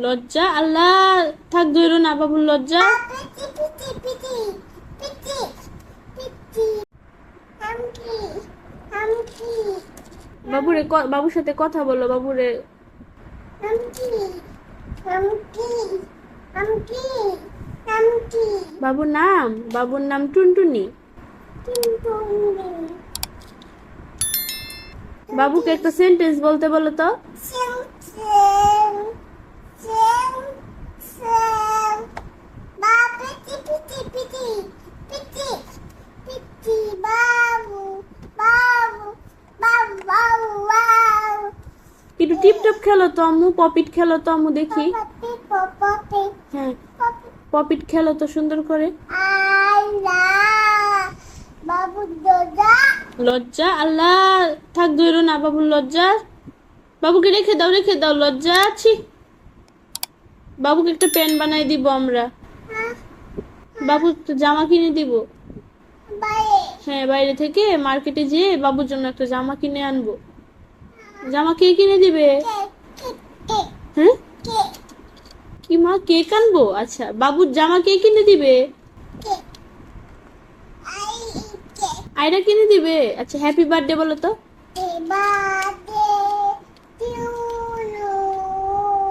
লজ্জা আল্লাহ, থাক ধরো না বাবুর লজ্জা। বাবুরে বাবুর সাথে কথা বলো বাবুরে। বাবুর নাম টুনটুনি। বাবুকে একটা সেন্টেন্স বলতে বলো তো। একটু টিপটপ খেলো তো আম্মু, পপিট খেলো তো আম্মু দেখি। হ্যাঁ পপিট খেলো তো সুন্দর করে। লজ্জা আল্লাহ, থাক ধরো না বাবুর লজ্জা। বাবুকে রেখে দাও, রেখে দাও, লজ্জা আছি। বাবুকে একটা প্যান্ট বানাই দিব আমরা। বাবু তো জামা কিনে দিব। হ্যাঁ বাইরে থেকে মার্কেটে যেয়ে বাবুর জন্য একটা জামা কিনে আনবো। জামা কে কিনে দিবে? হ্যাঁ কি মা, কেক আনবো? আচ্ছা বাবুর জামা কে কিনে দিবে? আয়রা কিনে দিবে। আচ্ছা হ্যাপি বার্থডে বলো তো।